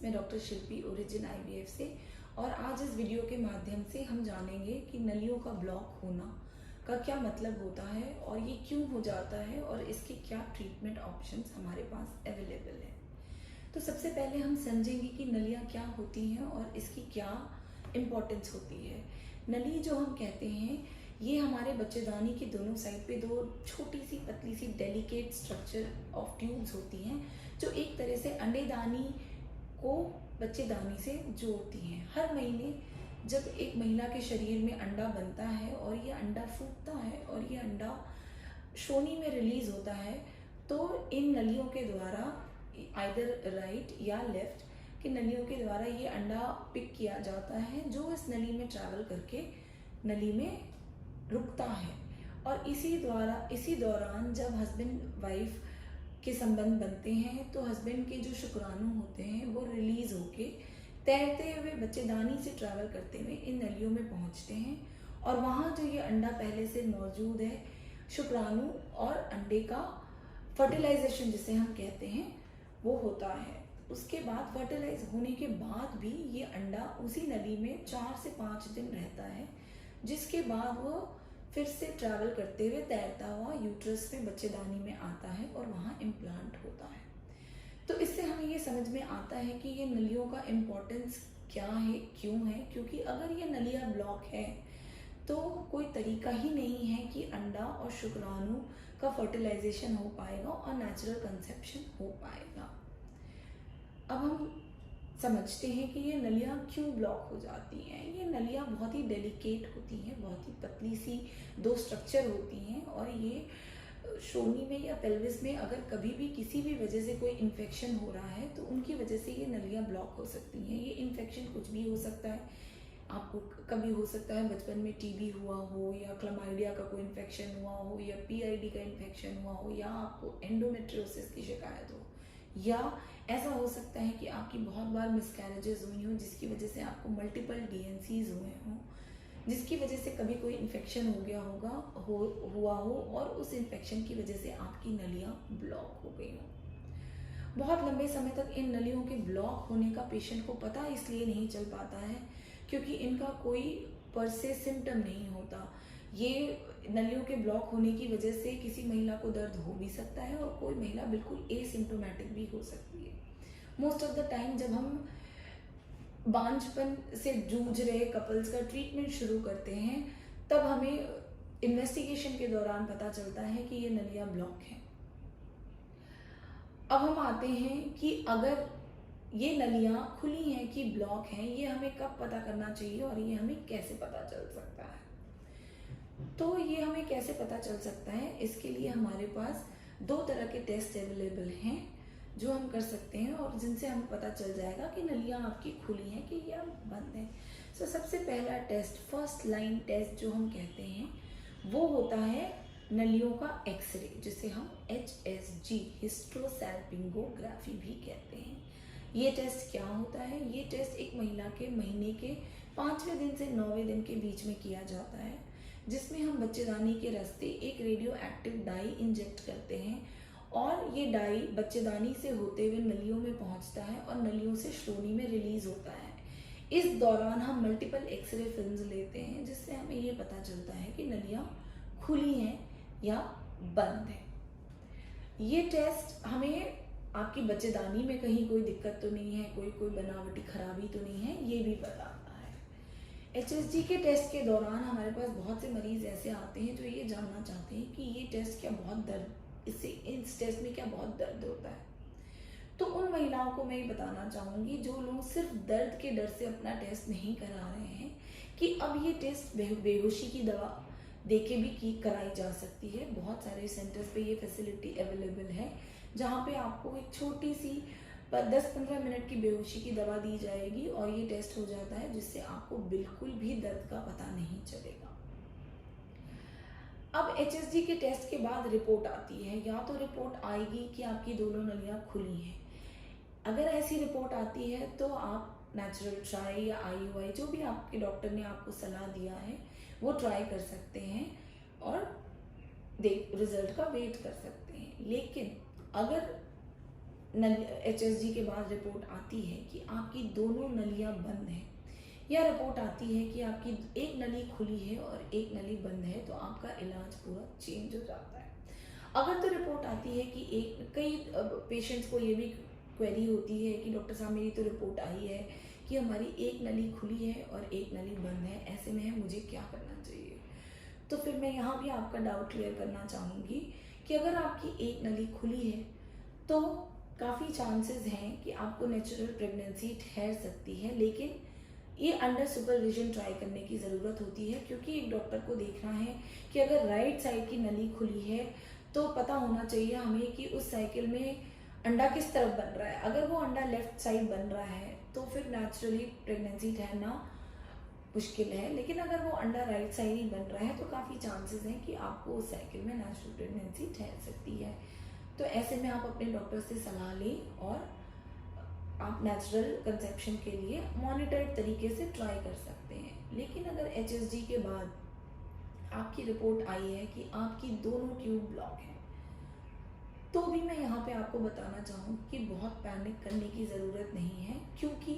मैं डॉक्टर शिल्पी origin IVF से। और आज इस वीडियो के माध्यम से हम जानेंगे कि नलियों का ब्लॉक होना का क्या मतलब होता है और ये क्यों हो जाता है और इसके क्या ट्रीटमेंट ऑप्शंस हमारे पास अवेलेबल है। तो सबसे पहले हम समझेंगे कि नलियाँ क्या होती हैं और इसकी क्या इम्पोर्टेंस होती है। नली जो हम कहते हैं ये हमारे बच्चेदानी के दोनों साइड पे दो छोटी सी पतली सी डेलिकेट स्ट्रक्चर ऑफ ट्यूब्स होती हैं जो एक तरह से अंडेदानी को बच्चेदानी से जोड़ती हैं। हर महीने जब एक महिला के शरीर में अंडा बनता है और ये अंडा फूटता है और ये अंडा श्रोणी में रिलीज होता है तो इन नलियों के द्वारा आइदर राइट या लेफ्ट की नलियों के द्वारा ये अंडा पिक किया जाता है जो इस नली में ट्रैवल करके नली में रुकता है। और इसी दौरान जब हस्बैंड वाइफ के संबंध बनते हैं तो हस्बैंड के जो शुक्राणु होते हैं वो रिलीज होके तैरते हुए बच्चेदानी से ट्रैवल करते हुए इन नलियों में पहुंचते हैं और वहाँ जो ये अंडा पहले से मौजूद है शुक्राणु और अंडे का फर्टिलाइजेशन जिसे हम कहते हैं वो होता है। उसके बाद फर्टिलाइज होने के बाद भी ये अंडा उसी नली में 4 से 5 दिन रहता है जिसके बाद वो फिर से ट्रैवल करते हुए तैरता हुआ यूट्रस में बच्चेदानी में आता है और वहाँ इम्प्लांट होता है। तो इससे हमें ये समझ में आता है कि ये नलियों का इम्पोर्टेंस क्या है, क्यों है, क्योंकि अगर ये नलियाँ ब्लॉक है तो कोई तरीका ही नहीं है कि अंडा और शुक्राणु का फर्टिलाइजेशन हो पाएगा और नेचुरल कंसेप्शन हो पाएगा। अब हम समझते हैं कि ये नलियाँ क्यों ब्लॉक हो जाती हैं। ये नलियाँ बहुत ही डेलिकेट होती हैं, बहुत ही पतली सी दो स्ट्रक्चर होती हैं और ये श्रोणी में या पेल्विस में अगर कभी भी किसी भी वजह से कोई इन्फेक्शन हो रहा है तो उनकी वजह से ये नलियाँ ब्लॉक हो सकती हैं। ये इन्फेक्शन कुछ भी हो सकता है, आपको कभी हो सकता है बचपन में टीबी हुआ हो या क्लमाइडिया का कोई इन्फेक्शन हुआ हो या पीआईडी का इन्फेक्शन हुआ हो या आपको एंडोमेट्रियोसिस की शिकायत हो या ऐसा हो सकता है कि आपकी बहुत बार मिसकैरेजेस हुई हों जिसकी वजह से आपको मल्टीपल डीएनसीज हुए हों जिसकी वजह से कभी कोई इन्फेक्शन हो गया हुआ हो और उस इन्फेक्शन की वजह से आपकी नलियाँ ब्लॉक हो गई हों। बहुत लंबे समय तक इन नलियों के ब्लॉक होने का पेशेंट को पता इसलिए नहीं चल पाता है क्योंकि इनका कोई पर से सिम्टम नहीं होता। ये नलियों के ब्लॉक होने की वजह से किसी महिला को दर्द हो भी सकता है और कोई महिला बिल्कुल एसिम्टोमेटिक भी हो सकती है। मोस्ट ऑफ द टाइम जब हम बांझपन से जूझ रहे कपल्स का ट्रीटमेंट शुरू करते हैं तब हमें इन्वेस्टिगेशन के दौरान पता चलता है कि ये नलियाँ ब्लॉक हैं। अब हम आते हैं कि अगर ये नलियाँ खुली हैं कि ब्लॉक हैं, ये हमें कब पता करना चाहिए और ये हमें कैसे पता चल सकता है। तो ये हमें कैसे पता चल सकता है, इसके लिए हमारे पास 2 तरह के टेस्ट अवेलेबल हैं जो हम कर सकते हैं और जिनसे हमें पता चल जाएगा कि नलियाँ आपकी खुली हैं कि या बंद हैं। तो सबसे पहला टेस्ट, फर्स्ट लाइन टेस्ट जो हम कहते हैं वो होता है नलियों का एक्सरे जिसे हम HSG हिस्ट्रोसैल्पिंगोग्राफी भी कहते हैं। ये टेस्ट क्या होता है? ये टेस्ट एक महिला के महीने के 5वें दिन से 9वें दिन के बीच में किया जाता है जिसमें हम बच्चेदानी के रास्ते एक रेडियो एक्टिव डाई इंजेक्ट करते हैं और ये डाई बच्चेदानी से होते हुए नलियों में पहुंचता है और नलियों से श्रोणी में रिलीज होता है। इस दौरान हम मल्टीपल एक्सरे फिल्म्स लेते हैं जिससे हमें ये पता चलता है कि नलियाँ खुली हैं या बंद हैं। ये टेस्ट हमें आपकी बच्चेदानी में कहीं कोई दिक्कत तो नहीं है, कोई बनावटी खराबी तो नहीं है, ये भी बताता है। HSG के टेस्ट के दौरान हमारे पास बहुत से मरीज ऐसे आते हैं जो ये जानना चाहते हैं कि ये टेस्ट क्या बहुत दर्द इस टेस्ट में क्या बहुत दर्द होता है। तो उन महिलाओं को मैं ये बताना चाहूँगी जो लोग सिर्फ दर्द के डर से अपना टेस्ट नहीं करा रहे हैं कि अब ये टेस्ट बेहोशी की दवा देके भी कराई जा सकती है। बहुत सारे सेंटर्स पे ये फैसिलिटी अवेलेबल है जहाँ पे आपको एक छोटी सी 10-15 मिनट की बेहोशी की दवा दी जाएगी और ये टेस्ट हो जाता है जिससे आपको बिल्कुल भी दर्द का पता नहीं चलेगा। अब HSG के टेस्ट के बाद रिपोर्ट आती है। या तो रिपोर्ट आएगी कि आपकी दोनों नलियाँ खुली हैं। अगर ऐसी रिपोर्ट आती है तो आप नेचुरल ट्राई या IUI जो भी आपके डॉक्टर ने आपको सलाह दिया है वो ट्राई कर सकते हैं और रिजल्ट का वेट कर सकते हैं। लेकिन अगर HSG के बाद रिपोर्ट आती है कि आपकी दोनों नलियां बंद हैं, या रिपोर्ट आती है कि आपकी एक नली खुली है और एक नली बंद है, तो आपका इलाज पूरा चेंज हो जाता है। अगर तो रिपोर्ट आती है कि कई पेशेंट्स को ये भी क्वेरी होती है कि डॉक्टर साहब मेरी तो रिपोर्ट आई है कि हमारी एक नली खुली है और एक नली बंद है, ऐसे में मुझे क्या करना चाहिए। तो फिर मैं यहाँ भी आपका डाउट क्लियर करना चाहूँगी कि अगर आपकी एक नली खुली है तो काफ़ी चांसेस हैं कि आपको नेचुरल प्रेगनेंसी ठहर सकती है, लेकिन ये अंडर सुपरविजन ट्राई करने की ज़रूरत होती है, क्योंकि एक डॉक्टर को देखना है कि अगर राइट साइड की नली खुली है तो पता होना चाहिए हमें कि उस साइकिल में अंडा किस तरफ बन रहा है। अगर वो अंडा लेफ्ट साइड बन रहा है तो फिर नेचुरली प्रेगनेंसी ठहरना मुश्किल है, लेकिन अगर वो अंडा राइट साइड ही बन रहा है तो काफ़ी चांसेस हैं कि आपको उस साइकिल में नेचुरल प्रेगनेंसी ठहर सकती है। तो ऐसे में आप अपने डॉक्टर से सलाह लें और आप नेचुरल कंसेप्शन के लिए मॉनिटर्ड तरीके से ट्राई कर सकते हैं। लेकिन अगर HSG के बाद आपकी रिपोर्ट आई है कि आपकी दोनों ट्यूब ब्लॉक है, तो भी मैं यहाँ पे आपको बताना चाहूँ कि बहुत पैनिक करने की ज़रूरत नहीं है, क्योंकि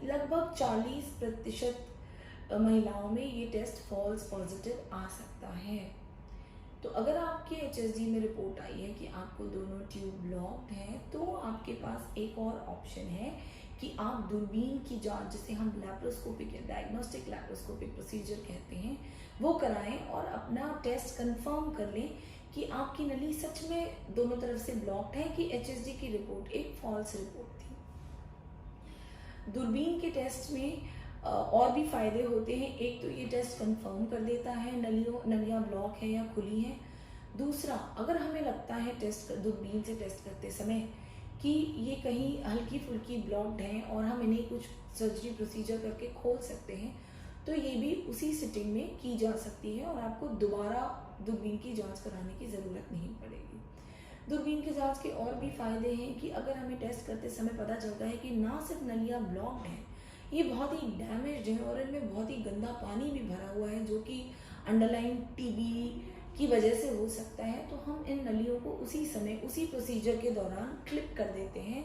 लगभग 40% महिलाओं में ये टेस्ट फॉल्स पॉजिटिव आ सकता है। तो अगर आपके HSG में रिपोर्ट आई है कि आपको दोनों ट्यूब ब्लॉक्ड हैं, तो आपके पास एक और ऑप्शन है कि आप दूरबीन की जांच, जिसे हम लैप्रोस्कोपिक या डायग्नोस्टिक लैप्रोस्कोपिक प्रोसीजर कहते हैं, वो कराएं और अपना टेस्ट कंफर्म कर लें कि आपकी नली सच में दोनों तरफ से ब्लॉक्ड है कि HSG की रिपोर्ट एक फॉल्स रिपोर्ट थी। दूरबीन के टेस्ट में और भी फायदे होते हैं। एक तो ये टेस्ट कंफर्म कर देता है नलियाँ ब्लॉक है या खुली हैं। दूसरा, अगर हमें लगता है दूरबीन से टेस्ट करते समय कि ये कहीं हल्की फुल्की ब्लॉक्ड हैं और हम इन्हें कुछ सर्जरी प्रोसीजर करके खोल सकते हैं, तो ये भी उसी सिटिंग में की जा सकती है और आपको दोबारा दूरबीन की जांच कराने की ज़रूरत नहीं पड़ेगी। दूरबीन की जांच के और भी फायदे हैं कि अगर हमें टेस्ट करते समय पता चलता है कि ना सिर्फ नलियाँ ब्लॉक्ड हैं, ये बहुत ही डैमेज्ड है और इनमें बहुत ही गंदा पानी भी भरा हुआ है, जो कि अंडरलाइन TB की वजह से हो सकता है, तो हम इन नलियों को उसी समय उसी प्रोसीजर के दौरान क्लिप कर देते हैं,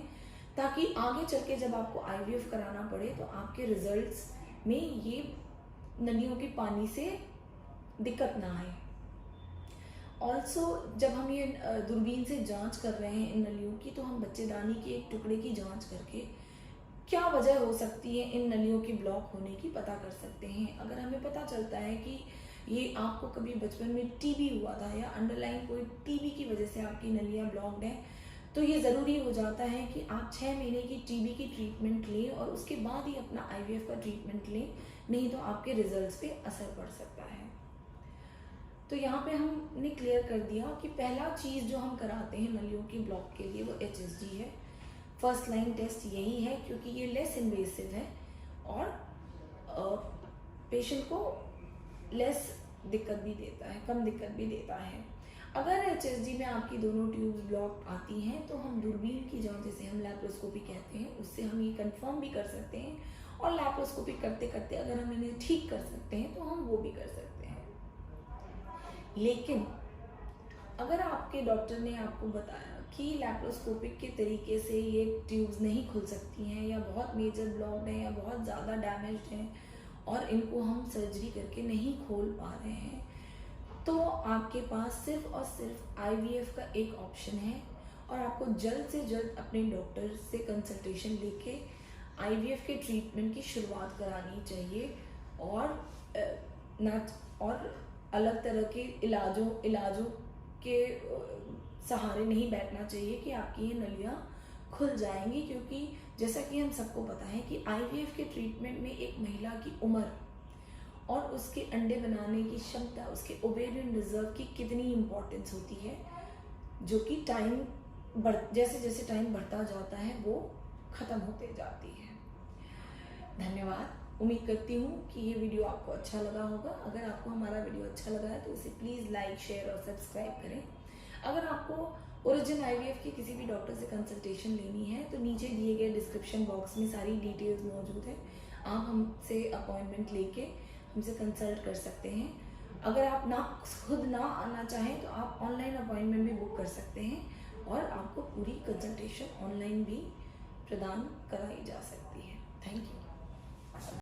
ताकि आगे चल के जब आपको IVF कराना पड़े तो आपके रिजल्ट्स में ये नलियों के पानी से दिक्कत ना आए। ऑल्सो जब हम ये दूरबीन से जांच कर रहे हैं इन नलियों की, तो हम बच्चेदानी के एक टुकड़े की जांच करके क्या वजह हो सकती है इन नलियों की ब्लॉक होने की पता कर सकते हैं। अगर हमें पता चलता है कि ये आपको कभी बचपन में TB हुआ था या अंडरलाइन कोई TB की वजह से आपकी नलियाँ ब्लॉक्ड हैं, तो ये ज़रूरी हो जाता है कि आप 6 महीने की TB की ट्रीटमेंट लें और उसके बाद ही अपना IVF का ट्रीटमेंट लें, नहीं तो आपके रिजल्ट्स पे असर पड़ सकता है। तो यहाँ पे हमने क्लियर कर दिया कि पहला चीज़ जो हम कराते हैं नलियों की ब्लॉक के लिए वो HSG है। फर्स्ट लाइन टेस्ट यही है, क्योंकि ये लेस इन्वेसिव है और पेशेंट को लेस दिक्कत भी देता है, कम दिक्कत भी देता है। अगर HSG में आपकी दोनों ट्यूब्स ब्लॉक आती हैं, तो हम दूरबीन की जांच, जिसे हम लैप्रोस्कोपी कहते हैं, उससे हम ये कंफर्म भी कर सकते हैं, और लैप्रोस्कोपी करते करते अगर हम इन्हें ठीक कर सकते हैं तो हम वो भी कर सकते हैं। लेकिन अगर आपके डॉक्टर ने आपको बताया कि लैप्रोस्कोपिक के तरीके से ये ट्यूब्स नहीं खुल सकती हैं, या बहुत मेजर ब्लॉक्ड हैं, या बहुत ज़्यादा डैमेज्ड हैं और इनको हम सर्जरी करके नहीं खोल पा रहे हैं, तो आपके पास सिर्फ और सिर्फ IVF का एक ऑप्शन है, और आपको जल्द से जल्द अपने डॉक्टर से कंसल्टेशन लेके IVF के ट्रीटमेंट की शुरुआत करानी चाहिए, और अलग तरह के इलाजों के सहारे नहीं बैठना चाहिए कि आपकी ये नलियाँ खुल जाएंगी, क्योंकि जैसा कि हम सबको पता है कि IVF के ट्रीटमेंट में एक महिला की उम्र और उसके अंडे बनाने की क्षमता, उसके ओवेरियन रिजर्व की कितनी इम्पोर्टेंस होती है, जो कि जैसे जैसे टाइम बढ़ता जाता है वो ख़त्म होते जाती है। धन्यवाद। उम्मीद करती हूँ कि ये वीडियो आपको अच्छा लगा होगा। अगर आपको हमारा वीडियो अच्छा लगा है तो इसे प्लीज़ लाइक, शेयर और सब्सक्राइब करें। अगर आपको ओरिजिन IVF के किसी भी डॉक्टर से कंसल्टेशन लेनी है तो नीचे दिए गए डिस्क्रिप्शन बॉक्स में सारी डिटेल्स मौजूद है। आप हमसे अपॉइंटमेंट लेके हमसे कंसल्ट कर सकते हैं। अगर आप खुद ना आना चाहें तो आप ऑनलाइन अपॉइंटमेंट भी बुक कर सकते हैं। और आपको पूरी कंसल्टेशन ऑनलाइन भी प्रदान कराई जा सकती है। Thank you.